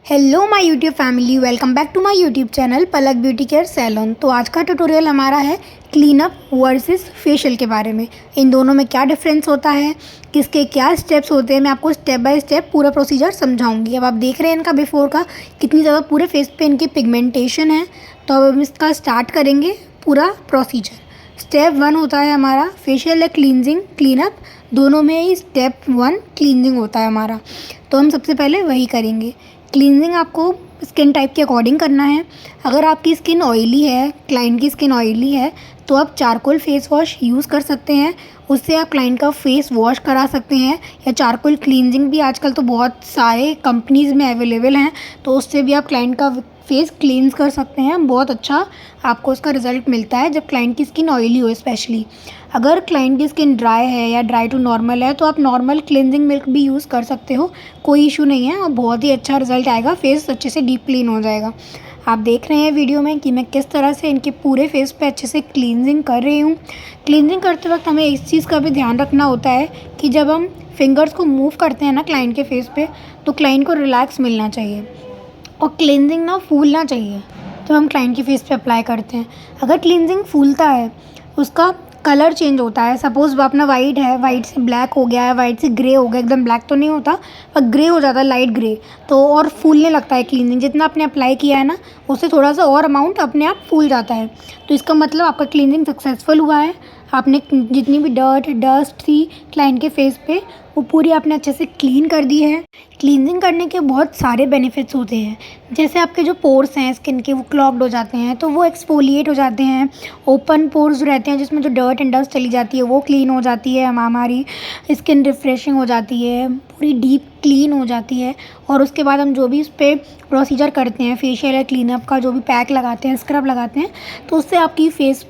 Hello my YouTube family, welcome back to my YouTube channel Palak beauty care salon. तो आज का tutorial हमारा है क्लीन अप वर्सेस फेशियल के बारे में। इन दोनों में क्या डिफरेंस होता है, किसके क्या स्टेप्स होते हैं, मैं आपको स्टेप बाय स्टेप पूरा प्रोसीजर समझाऊंगी। अब आप देख रहे हैं इनका बिफोर का कितनी ज़्यादा पूरे फेस पे इनकी पिगमेंटेशन है। तो अब हम इसका स्टार्ट करेंगे पूरा प्रोसीजर। स्टेप 1 होता है हमारा फेशियल या क्लींजिंग क्लीनअप, दोनों में ही स्टेप 1 क्लींजिंग होता है हमारा। तो हम सबसे पहले वही करेंगे। क्लींजिंग आपको स्किन टाइप के अकॉर्डिंग करना है। अगर आपकी स्किन ऑयली है, क्लाइंट की स्किन ऑयली है, तो आप चारकोल फेस वॉश यूज़ कर सकते हैं। उससे आप क्लाइंट का फेस वॉश करा सकते हैं, या चारकोल क्लींजिंग भी आजकल तो बहुत सारे कंपनीज़ में अवेलेबल हैं, तो उससे भी आप क्लाइंट का फेस क्लींस कर सकते हैं। बहुत अच्छा आपको उसका रिज़ल्ट मिलता है जब क्लाइंट की स्किन ऑयली हो। स्पेशली अगर क्लाइंट की स्किन ड्राई है या ड्राई टू नॉर्मल है, तो आप नॉर्मल क्लींजिंग मिल्क भी यूज़ कर सकते हो, कोई इशू नहीं है और बहुत ही अच्छा रिज़ल्ट आएगा, फेस अच्छे से डीप क्लीन हो जाएगा। आप देख रहे हैं वीडियो में कि मैं किस तरह से इनके पूरे फेस पे अच्छे से क्लींजिंग कर रही हूँ। क्लींजिंग करते वक्त हमें इस चीज़ का भी ध्यान रखना होता है कि जब हम फिंगर्स को मूव करते हैं ना क्लाइंट के फेस पे, तो क्लाइंट को रिलैक्स मिलना चाहिए और क्लींजिंग ना फूलना चाहिए तो हम क्लाइंट के फेस पे अप्लाई करते हैं। अगर क्लींजिंग फूलता है, उसका कलर चेंज होता है, सपोज़ वो अपना वाइट है, वाइट से ब्लैक हो गया है, वाइट से ग्रे हो गया, एकदम ब्लैक तो नहीं होता पर ग्रे हो जाता है, लाइट ग्रे, तो और फूलने लगता है क्लींजिंग। जितना आपने अप्लाई किया है ना, उससे थोड़ा सा और अमाउंट अपने आप फूल जाता है, तो इसका मतलब आपका क्लींजिंग सक्सेसफुल हुआ है। आपने जितनी भी डस्ट थी क्लाइंट के फेस पे, वो पूरी आपने अच्छे से क्लीन कर दी है। क्लींजिंग करने के बहुत सारे बेनिफिट्स होते हैं, जैसे आपके जो पोर्स हैं स्किन के, वो क्लॉग्ड हो जाते हैं तो वो एक्सफोलिएट हो जाते हैं। ओपन पोर्स रहते हैं जिसमें जो डर्ट एंड डस्ट चली जाती है वो क्लीन हो जाती है। हमारी स्किन रिफ्रेशिंग हो जाती है, पूरी डीप क्लीन हो जाती है। और उसके बाद हम जो भी उस पर प्रोसीजर करते हैं, फेशियल या क्लीनअप का जो भी पैक लगाते हैं, स्क्रब लगाते हैं, तो उससे आपकी फेस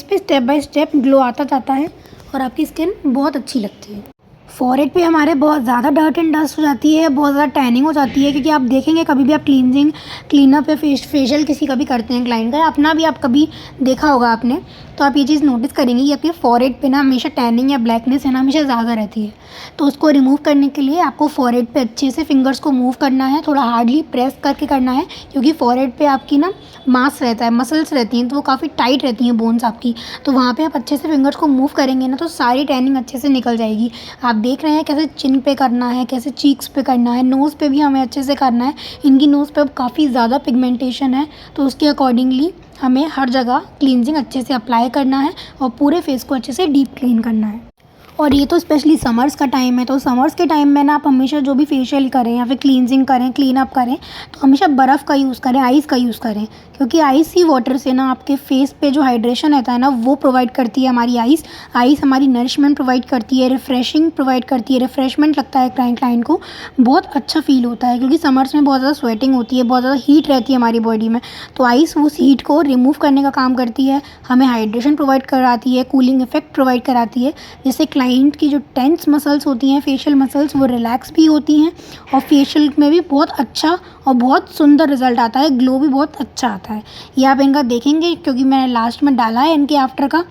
पे स्टेप बाय स्टेप ग्लो आता जाता है और आपकी स्किन बहुत अच्छी लगती है। फॉरहेड पे हमारे बहुत ज़्यादा डर्ट एंड डस्ट हो जाती है, बहुत ज़्यादा टैनिंग हो जाती है, क्योंकि आप देखेंगे कभी भी आप क्लींजिंग क्लीनअप या फेशियल किसी का भी करते हैं क्लाइंट का, अपना भी आप कभी देखा होगा आपने, तो आप ये चीज़ नोटिस करेंगे कि आपके फॉरहेड पे ना हमेशा टैनिंग या ब्लैकनेस है ना हमेशा ज़्यादा रहती है। तो उसको रिमूव करने के लिए आपको फॉरहेड पे अच्छे से फिंगर्स को मूव करना है, थोड़ा हार्डली प्रेस करके करना है, क्योंकि फॉरहेड पे आपकी ना मांस रहता है, मसल्स रहती हैं, तो वो काफ़ी टाइट रहती हैं बोन्स आपकी, तो वहाँ पे आप अच्छे से फिंगर्स को मूव करेंगे ना तो सारी टैनिंग अच्छे से निकल जाएगी। आप देख रहे हैं कैसे चिन पे करना है, कैसे चीक्स पे करना है, नोज़ पे भी हमें अच्छे से करना है। इनकी नोज़ पे अब काफ़ी ज़्यादा पिगमेंटेशन है, तो उसके अकॉर्डिंगली हमें हर जगह क्लींजिंग अच्छे से अप्लाई करना है और पूरे फेस को अच्छे से डीप क्लीन करना है। और ये तो स्पेशली समर्स का टाइम है, तो समर्स के टाइम में ना आप हमेशा जो भी फेशियल करें या फिर क्लींजिंग करें, क्लीन अप करें, तो हमेशा बर्फ़ का यूज़ करें, आइस का यूज़ करें, क्योंकि आइस ही वाटर से ना आपके फेस पे जो हाइड्रेशन रहता है ना वो प्रोवाइड करती है हमारी आइस। आइस हमारी नरिशमेंट प्रोवाइड करती है, रिफ्रेशिंग प्रोवाइड करती है, रिफ्रेशमेंट लगता है क्लाइंट को, बहुत अच्छा फील होता है, क्योंकि समर्स में बहुत ज़्यादा स्वेटिंग होती है, बहुत ज़्यादा हीट रहती है हमारी बॉडी में, तो आइस उस हीट को रिमूव करने का काम करती है, हमें हाइड्रेशन प्रोवाइड कराती है, कूलिंग इफेक्ट प्रोवाइड कराती है, जिससे क्लाइंट की जो टेंस मसल्स होती हैं, फेशियल मसल्स, वो रिलैक्स भी होती हैं और फेशियल में भी बहुत अच्छा और बहुत सुंदर रिजल्ट आता है, ग्लो भी बहुत अच्छा आता है। ये आप इनका देखेंगे क्योंकि मैंने लास्ट में डाला है इनके आफ्टर का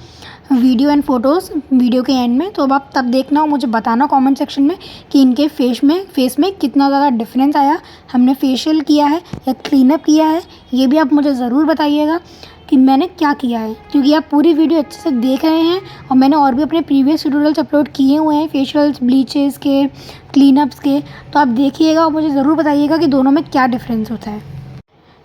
वीडियो एंड फोटोज़ वीडियो के एंड में, तो अब आप तब देखना और मुझे बताना कमेंट सेक्शन में कि इनके फेस में कितना ज़्यादा डिफरेंस आया, हमने फेशियल किया है या क्लीनअप किया है, ये भी आप मुझे ज़रूर बताइएगा कि मैंने क्या किया है, क्योंकि आप पूरी वीडियो अच्छे से देख रहे हैं और मैंने और भी अपने प्रीवियस ट्यूटोरियल्स अपलोड किए हुए हैं फेशियल्स, ब्लीचेस के, क्लीनअप्स के, तो आप देखिएगा और मुझे ज़रूर बताइएगा कि दोनों में क्या डिफरेंस होता है।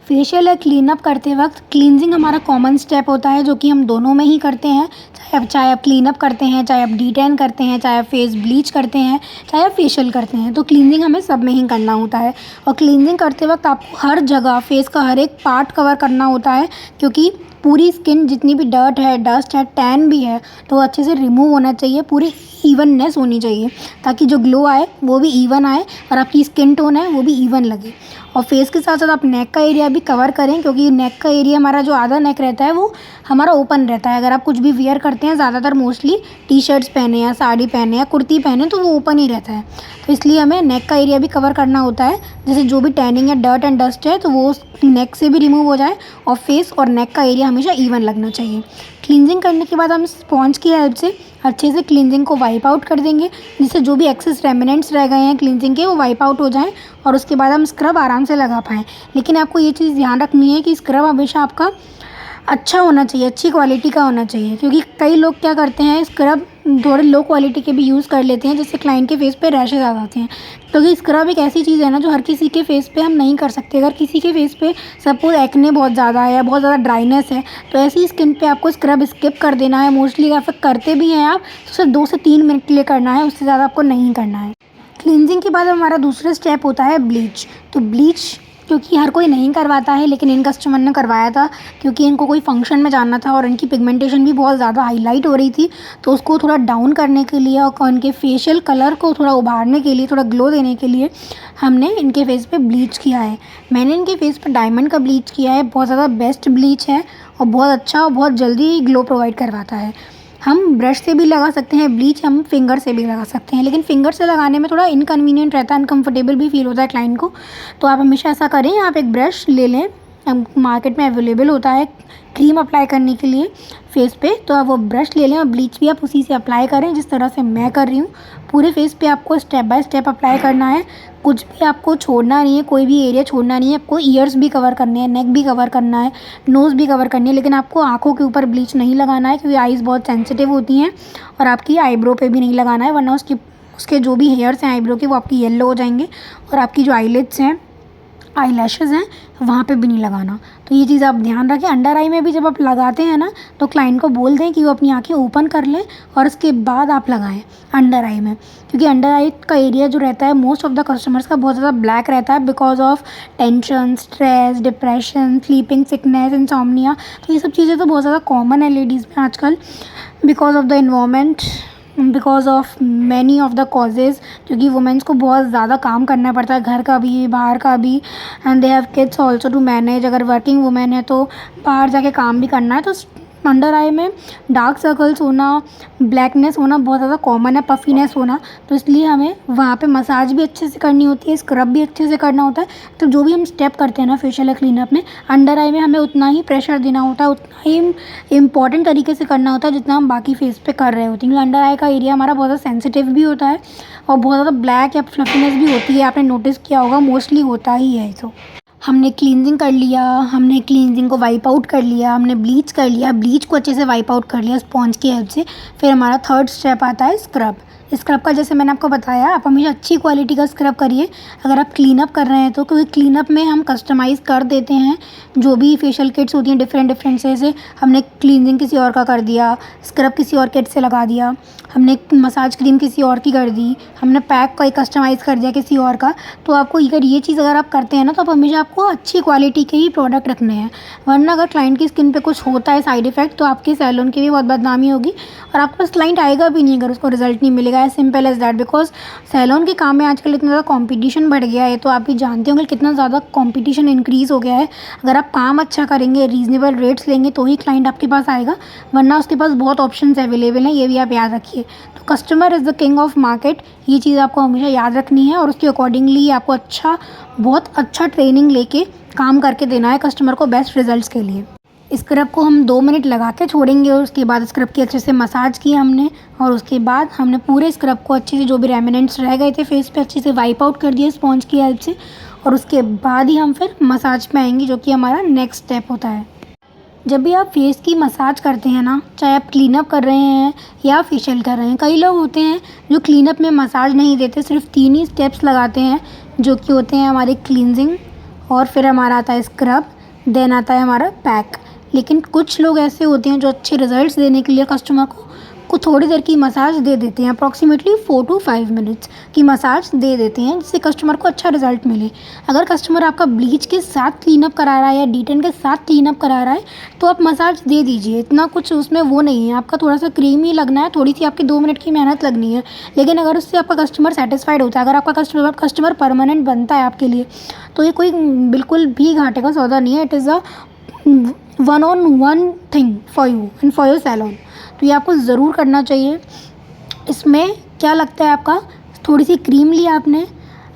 फेशियल या क्लीनअप करते वक्त क्लींजिंग हमारा कॉमन स्टेप होता है, जो कि हम दोनों में ही करते हैं, चाहे आप क्लीनअप करते हैं, चाहे आप डीटैन करते हैं, चाहे आप फेस ब्लीच करते हैं, चाहे आप फेशियल करते हैं, तो क्लींजिंग हमें सब में ही करना होता है। और क्लींजिंग करते वक्त आपको हर जगह फेस का हर एक पार्ट कवर करना होता है, क्योंकि पूरी स्किन जितनी भी डर्ट है, डस्ट है, टैन भी है, तो वो अच्छे से रिमूव होना चाहिए, पूरी इवननेस होनी चाहिए, ताकि जो ग्लो आए वो भी इवन आए और आपकी स्किन टोन है वो भी इवन लगे। और फेस के साथ साथ आप नेक का एरिया भी कवर करें, क्योंकि नेक का एरिया हमारा जो आधा नेक रहता है वो हमारा ओपन रहता है। अगर आप कुछ भी वियर करते हैं, ज़्यादातर मोस्टली टी शर्ट्स पहने या साड़ी पहने या कुर्ती पहने, तो वो ओपन ही रहता है, तो इसलिए हमें नेक का एरिया भी कवर करना होता है, जैसे जो भी टैनिंग या डर्ट एंड डस्ट है तो वो नेक से भी रिमूव हो जाए और फेस और नेक का एरिया हमेशा इवन लगना चाहिए। क्लींजिंग करने के बाद हम स्पॉन्ज की हेल्प से अच्छे से क्लींजिंग को वाइप आउट कर देंगे, जिससे जो भी एक्सेस रेमिनेंट्स रह गए हैं क्लींजिंग के वो वाइप आउट हो जाएं और उसके बाद हम स्क्रब आराम से लगा पाएँ। लेकिन आपको ये चीज़ ध्यान रखनी है कि स्क्रब हमेशा आपका अच्छा होना चाहिए, अच्छी क्वालिटी का होना चाहिए, क्योंकि कई लोग क्या करते हैं स्क्रब थोड़े लो क्वालिटी के भी यूज़ कर लेते हैं, जिससे क्लाइंट के फेस पे रैशेज़ आ जाते हैं। क्योंकि स्क्रब एक ऐसी चीज़ है ना जो हर किसी के फेस पे हम नहीं कर सकते। अगर किसी के फेस पे सपोज एक्ने बहुत ज़्यादा है या बहुत ज़्यादा ड्राइनेस है, तो ऐसी स्किन पे आपको स्क्रब स्किप कर देना है मोस्टली, या फिर करते भी हैं आप तो सिर्फ 2 से 3 मिनट के लिए करना है, उससे ज़्यादा आपको नहीं करना है। क्लींजिंग के बाद हमारा दूसरा स्टेप होता है ब्लीच। तो ब्लीच क्योंकि हर कोई नहीं करवाता है, लेकिन इन कस्टमर ने करवाया था क्योंकि इनको कोई फंक्शन में जाना था और इनकी पिगमेंटेशन भी बहुत ज़्यादा हाईलाइट हो रही थी, तो उसको थोड़ा डाउन करने के लिए और उनके फेशियल कलर को थोड़ा उभारने के लिए, थोड़ा ग्लो देने के लिए हमने इनके फेस पे ब्लीच किया है। मैंने इनके फेस पे डायमंड का ब्लीच किया है, बहुत ज़्यादा बेस्ट ब्लीच है और बहुत अच्छा और बहुत जल्दी ग्लो प्रोवाइड करवाता है। हम ब्रश से भी लगा सकते हैं ब्लीच, हम फिंगर से भी लगा सकते हैं, लेकिन फिंगर से लगाने में थोड़ा इनकन्वीनियंट रहता है, अनकम्फर्टेबल भी फील होता है क्लाइंट को। तो आप हमेशा ऐसा करें, आप एक ब्रश ले लें, मार्केट में अवेलेबल होता है क्रीम अप्लाई करने के लिए फेस पे, तो आप वो ब्रश ले लें और ब्लीच भी आप उसी से अप्लाई करें जिस तरह से मैं कर रही हूँ। पूरे फेस पे आपको स्टेप बाय स्टेप अप्लाई करना है, कुछ भी आपको छोड़ना नहीं है, कोई भी एरिया छोड़ना नहीं है। आपको ईयर्स भी कवर करने हैं, नेक भी कवर करना है, नोज़ भी कवर करनी है, लेकिन आपको आँखों के ऊपर ब्लीच नहीं लगाना है क्योंकि आईज़ बहुत सेंसिटिव होती हैं। और आपकी आईब्रो पे भी नहीं लगाना है, वरना उसके जो भी हेयर्स हैं आईब्रो के वो आपकी येलो हो जाएंगे और आपकी जो आईलिड्स हैं, आई लैशेज़ हैं, वहाँ पे भी नहीं लगाना। तो ये चीज़ आप ध्यान रखें। अंडर आई में भी जब आप लगाते हैं ना, तो क्लाइंट को बोल दें कि वो अपनी आँखें ओपन कर लें और उसके बाद आप लगाएं अंडर आई में, क्योंकि अंडर आई का एरिया जो रहता है मोस्ट ऑफ द कस्टमर्स का बहुत ज़्यादा ब्लैक रहता है because of tension, stress, depression, sleeping sickness, insomnia. तो ये सब चीज़ें तो बहुत ज़्यादा कॉमन है लेडीज़ में आजकल, because of the environment, because of many of the causes, क्योंकि वुमेंस को बहुत ज़्यादा काम करना पड़ता है, घर का भी बाहर का भी, and they have kids also to manage. अगर वर्किंग वुमेन है तो बाहर जाके काम भी करना है, तो अंडर आई में डार्क सर्कल्स होना, ब्लैकनेस होना बहुत ज़्यादा कॉमन है, पफीनेस होना। तो इसलिए हमें वहाँ पे मसाज भी अच्छे से करनी होती है, स्क्रब भी अच्छे से करना होता है। तो जो भी हम स्टेप करते हैं ना फेशियल क्लीनअप में, अंडर आई में हमें उतना ही प्रेशर देना होता है, उतना ही इम्पॉर्टेंट तरीके से करना होता है जितना हम बाकी फेस पे कर रहे होते हैं। अंडर आई का एरिया हमारा बहुत ज़्यादा सेंसिटिव भी होता है और बहुत ज़्यादा ब्लैक या फ्लफीनेस भी होती है, आपने नोटिस किया होगा, मोस्टली होता ही है। तो हमने क्लींजिंग कर लिया, हमने क्लींजिंग को वाइप आउट कर लिया, हमने ब्लीच कर लिया, ब्लीच को अच्छे से वाइप आउट कर लिया स्पॉन्ज की हेल्प से। फिर हमारा थर्ड स्टेप आता है स्क्रब। स्क्रब का जैसे मैंने आपको बताया, आप हमेशा अच्छी क्वालिटी का स्क्रब करिए अगर आप क्लीनअप कर रहे हैं तो, क्योंकि क्लीनअप में हम कस्टमाइज़ कर देते हैं जो भी फेशियल किट्स होती हैं डिफरेंट से। जैसे हमने क्लींजिंग किसी और का कर दिया, स्क्रब किसी और किट से लगा दिया, हमने मसाज क्रीम किसी और की कर दी, हमने पैक का कस्टमाइज़ कर दिया किसी और का। तो आपको अगर ये चीज़ अगर आप करते हैं ना, तो आप हमेशा आपको अच्छी क्वालिटी के ही प्रोडक्ट रखने हैं, वरना अगर क्लाइंट की स्किन पे कुछ होता है साइड इफ़ेक्ट, तो आपके सैलून की भी बहुत बदनामी होगी और आपके पास क्लाइंट आएगा भी नहीं अगर उसको रिजल्ट नहीं मिलेगा। As simple as that. Because salon के काम में आजकल इतना ज़्यादा कॉम्पिटिशन बढ़ गया है, तो आप भी जानते होंगे कितना ज़्यादा कॉम्पिटिशन इंक्रीज़ हो गया है। अगर आप काम अच्छा करेंगे, रीज़नेबल रेट्स लेंगे, तो ही क्लाइंट आपके पास आएगा, वरना उसके पास बहुत ऑप्शंस अवेलेबल हैं, ये भी आप याद रखिए। तो customer is the king of market, ये चीज़ आपको हमेशा याद रखनी है और उसके अकॉर्डिंगली आपको बहुत अच्छा ट्रेनिंग लेके काम करके देना है कस्टमर को बेस्ट रिजल्ट्स के लिए। स्क्रब को हम 2 मिनट लगा के छोड़ेंगे और उसके बाद स्क्रब की अच्छे से मसाज की हमने, और उसके बाद हमने पूरे स्क्रब को अच्छे से जो भी रेमिनेंट्स रह गए थे फेस पे अच्छे से वाइप आउट कर दिया स्पॉन्ज की हेल्प से, और उसके बाद ही हम फिर मसाज पे आएंगे, जो कि हमारा नेक्स्ट स्टेप होता है। जब भी आप फेस की मसाज करते हैं ना, चाहे आप क्लीनअप कर रहे हैं या फेशियल कर रहे हैं, कई लोग होते हैं जो क्लीनअप में मसाज नहीं देते, सिर्फ 3 ही स्टेप्स लगाते हैं, जो कि होते हैं हमारी क्लींजिंग, और फिर हमारा आता है स्क्रब, देन आता है हमारा पैक। लेकिन कुछ लोग ऐसे होते हैं जो अच्छे रिजल्ट्स देने के लिए कस्टमर को थोड़ी देर की मसाज दे देते हैं, अप्रॉक्सीमेटली 4 to 5 मिनट्स की मसाज दे देते हैं, जिससे कस्टमर को अच्छा रिजल्ट मिले। अगर कस्टमर आपका ब्लीच के साथ क्लीनअप करा रहा है या D10 के साथ क्लीनअप करा रहा है, तो आप मसाज दे दीजिए, इतना कुछ उसमें वो नहीं है। आपका थोड़ा सा क्रीम ही लगना है, थोड़ी सी आपकी 2 मिनट की मेहनत लगनी है, लेकिन अगर उससे आपका कस्टमर सेटिस्फाइड होता है, अगर आपका कस्टमर परमानेंट बनता है आपके लिए, तो ये कोई बिल्कुल भी घाटे का सौदा नहीं है। It is a 1-on-1 thing for you and for your salon. तो ये आपको ज़रूर करना चाहिए। इसमें क्या लगता है, आपका थोड़ी सी क्रीम ली आपने,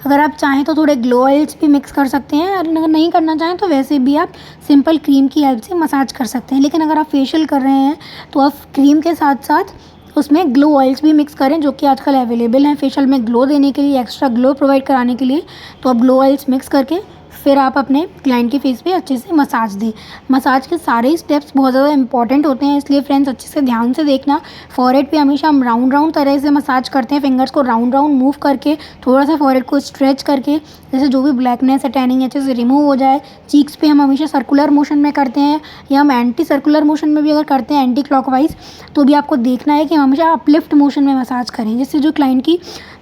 अगर आप चाहें तो थोड़े ग्लो ऑयल्स भी मिक्स कर सकते हैं, और अगर नहीं करना चाहें तो वैसे भी आप सिंपल क्रीम की हेल्प से मसाज कर सकते हैं। लेकिन अगर आप फेशियल कर रहे हैं तो आप क्रीम के साथ साथ उसमें ग्लो ऑयल्स भी मिक्स करें, जो कि आजकल अवेलेबल हैं फेशियल में ग्लो देने के लिए, एक्स्ट्रा ग्लो प्रोवाइड कराने के लिए। तो आप ग्लो ऑयल्स मिक्स करके फिर आप अपने क्लाइंट के फेस पे अच्छे से मसाज दें। मसाज के सारे स्टेप्स बहुत ज़्यादा इंपॉर्टेंट होते हैं, इसलिए फ्रेंड्स अच्छे से ध्यान से देखना। फॉरहेड पे हमेशा हम राउंड राउंड तरह से मसाज करते हैं, फिंगर्स को राउंड राउंड मूव करके, थोड़ा सा फॉरहेड को स्ट्रेच करके, जैसे जो भी ब्लैकनेस है, टैनिंग अच्छे से रिमूव हो जाए। चीक्स पे हम हमेशा सर्कुलर मोशन में करते हैं, या हम एंटी सर्कुलर मोशन में भी अगर करते हैं, एंटी क्लॉकवाइज, तो भी आपको देखना है कि हम हमेशा अपलिफ्ट मोशन में मसाज करें, जिससे जो क्लाइंट की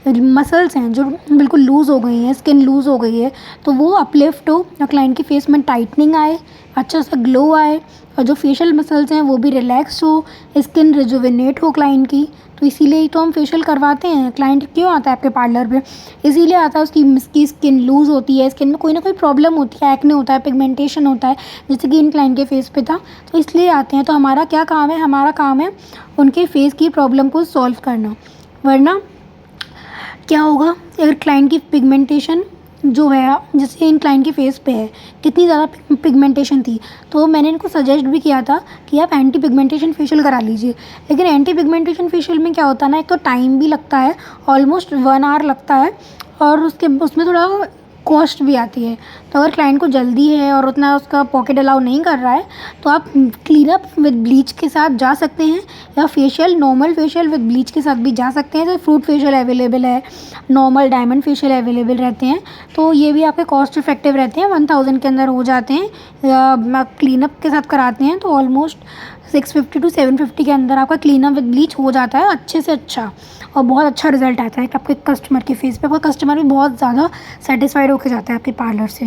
मसल्स हैं जो बिल्कुल लूज़ हो गई हैं, स्किन लूज़ हो गई है, तो वो अपलिफ्ट हो और क्लाइंट के फेस में टाइटनिंग आए, अच्छा सा ग्लो आए, और जो फेशियल मसल्स हैं वो भी रिलैक्स हो, स्किन रिजुविनेट हो क्लाइंट की। तो इसीलिए ही तो हम फेशियल करवाते हैं। क्लाइंट क्यों आता है आपके पार्लर पे? इसीलिए आता है उसकी स्किन लूज़ होती है, स्किन में कोई ना कोई प्रॉब्लम होती है, एक्ने होता है, पिगमेंटेशन होता है, जैसे कि इन क्लाइंट के फेस पे था, तो इसलिए आते हैं। तो हमारा क्या काम है? हमारा काम है उनके फेस की प्रॉब्लम को सॉल्व करना। वरना क्या होगा अगर क्लाइंट की पिगमेंटेशन जो है, जैसे इन क्लाइंट के फेस पे है, कितनी ज़्यादा पिगमेंटेशन थी, तो मैंने इनको सजेस्ट भी किया था कि आप एंटी पिगमेंटेशन फेशियल करा लीजिए। लेकिन एंटी पिगमेंटेशन फेशियल में क्या होता है ना, एक तो टाइम भी लगता है, ऑलमोस्ट 1 आवर लगता है, और उसमें थोड़ा कॉस्ट भी आती है। तो अगर क्लाइंट को जल्दी है और उतना उसका पॉकेट अलाउ नहीं कर रहा है, तो आप क्लीनअप विद ब्लीच के साथ जा सकते हैं, या facial normal facial with bleach के साथ भी जा सकते हैं। जैसे फ्रूट फेशियल अवेलेबल है, नॉर्मल डायमंड फेशियल अवेलेबल रहते हैं, तो ये भी आपके कॉस्ट इफेक्टिव रहते हैं, 1000 के अंदर हो जाते हैं। या क्लीनअप के साथ कराते हैं तो ऑलमोस्ट 650 to 750 के अंदर आपका क्लीनअप विद ब्लीच हो जाता है अच्छे से अच्छा, और बहुत अच्छा रिजल्ट आता है आपके कस्टमर के फेस पे। आपका कस्टमर भी बहुत ज़्यादा सेटिस्फाइड होकर जाता है आपके पार्लर से।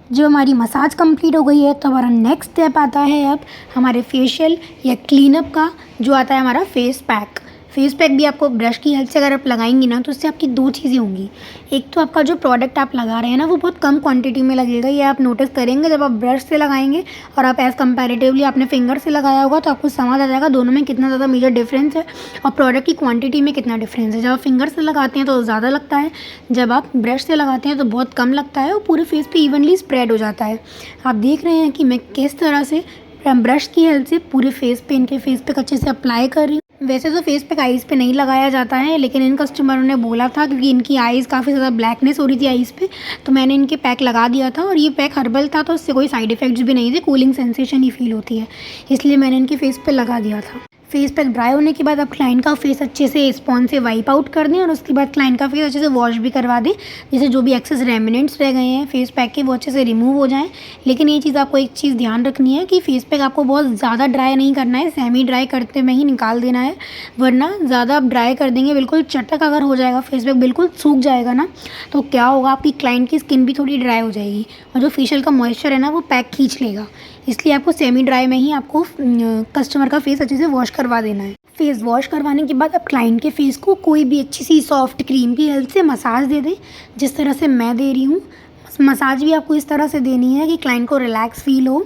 जब हमारी मसाज कंप्लीट हो गई है तो हमारा नेक्स्ट स्टेप आता है अब हमारे फेशियल या क्लीनअप का, जो आता है हमारा फेस पैक। फेस पैक भी आपको ब्रश की हेल्प से अगर आप लगाएंगी ना, तो उससे आपकी 2 चीज़ें होंगी। एक तो आपका जो प्रोडक्ट आप लगा रहे हैं ना, वो बहुत कम क्वांटिटी में लगेगा, ये आप नोटिस करेंगे जब आप ब्रश से लगाएंगे और आप एज़ कंपैरेटिवली आपने फिंगर से लगाया होगा, तो आपको समझ आ जाएगा दोनों में कितना ज़्यादा मेजर डिफरेंस है, और प्रोडक्ट की क्वांटिटी में कितना डिफरेंस है। जब आप फिंगर से लगाते हैं तो ज़्यादा लगता है, जब आप ब्रश से लगाते हैं तो बहुत कम लगता है, और पूरे फेस पे इवनली स्प्रेड हो जाता है। आप देख रहे हैं कि मैं किस तरह से ब्रश की हेल्प से पूरे फेस पे, इनके फेस पे अच्छे से अप्लाई कर रही हूँ। वैसे तो फेस पैक आईज़ पे नहीं लगाया जाता है, लेकिन इन कस्टमरों ने बोला था, क्योंकि इनकी आईज़ काफ़ी ज़्यादा ब्लैकनेस हो रही थी आईज़ पे, तो मैंने इनके पैक लगा दिया था। और ये पैक हर्बल था, तो इससे कोई साइड इफ़ेक्ट्स भी नहीं थे, कूलिंग सेंसेशन ही फील होती है, इसलिए मैंने इनके फेस पे लगा दिया था। फेस पैक ड्राई होने के बाद आप क्लाइंट का फेस अच्छे से स्पॉन्ज से वाइप आउट कर दें, और उसके बाद क्लाइंट का फेस अच्छे से वॉश भी करवा दें, जैसे जो भी एक्सेस रेमिनेंट्स रह गए हैं फेस पैक के, वो अच्छे से रिमूव हो जाएं। लेकिन ये चीज़ आपको एक चीज़ ध्यान रखनी है कि फेस पैक आपको बहुत ज़्यादा ड्राई नहीं करना है, सेमी ड्राई करते में ही निकाल देना है, वरना ज़्यादा आप ड्राई कर देंगे, बिल्कुल चटक अगर हो जाएगा फेस पैक, बिल्कुल सूख जाएगा ना, तो क्या होगा, आपकी क्लाइंट की स्किन भी थोड़ी ड्राई हो जाएगी, और जो फेशियल का मॉइस्चर है ना, वो पैक खींच लेगा। इसलिए आपको सेमी ड्राई में ही आपको कस्टमर का फेस अच्छे से वॉश करवा देना है। फेस वॉश करवाने के बाद आप क्लाइंट के फेस को कोई भी अच्छी सी सॉफ्ट क्रीम की हेल्प से मसाज दे दें, जिस तरह से मैं दे रही हूँ। मसाज भी आपको इस तरह से देनी है कि क्लाइंट को रिलैक्स फील हो,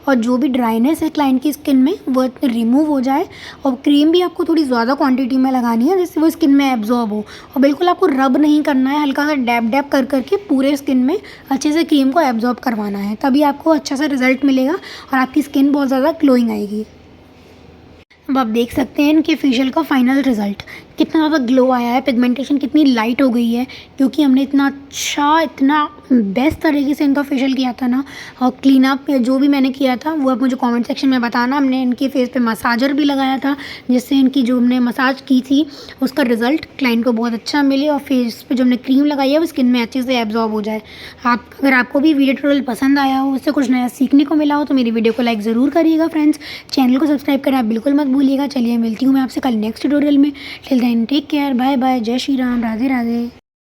और जो भी ड्राइनेस है क्लाइंट की स्किन में वो रिमूव हो जाए। और क्रीम भी आपको थोड़ी ज़्यादा क्वांटिटी में लगानी है, जिससे वो स्किन में एब्जॉर्ब हो, और बिल्कुल आपको रब नहीं करना है, हल्का सा डैब डैब कर करके पूरे स्किन में अच्छे से क्रीम को एब्जॉर्ब करवाना है, तभी आपको अच्छा सा रिजल्ट मिलेगा और आपकी स्किन बहुत ज़्यादा ग्लोइंग आएगी। अब आप देख सकते हैं इनके फेशियल का फाइनल रिज़ल्ट, कितना ज़्यादा ग्लो आया है, पिगमेंटेशन कितनी लाइट हो गई है, क्योंकि हमने इतना अच्छा, इतना बेस्ट तरीके से इनका फेशियल किया था ना। और क्लीन अप जो भी मैंने किया था वो आप मुझे कमेंट सेक्शन में बताना। हमने इनके फेस पे मसाजर भी लगाया था, जिससे इनकी जो हमने मसाज की थी उसका रिज़ल्ट क्लाइंट को बहुत अच्छा मिले, और फेस पे जो हमने क्रीम लगाई है वो स्किन में अच्छे से एब्जॉर्ब हो जाए। अगर आपको भी वीडियो ट्यूटोरियल पसंद आया हो, उससे कुछ नया सीखने को मिला हो, तो मेरी वीडियो को लाइक ज़रूर करिएगा फ्रेंड्स। चैनल को सब्सक्राइब करना बिल्कुल मत भूलिएगा। चलिए मिलती हूँ मैं आपसे कल नेक्स्ट ट्यूटोरियल में। Till then take care, bye bye, जय श्री राम, राधे राधे।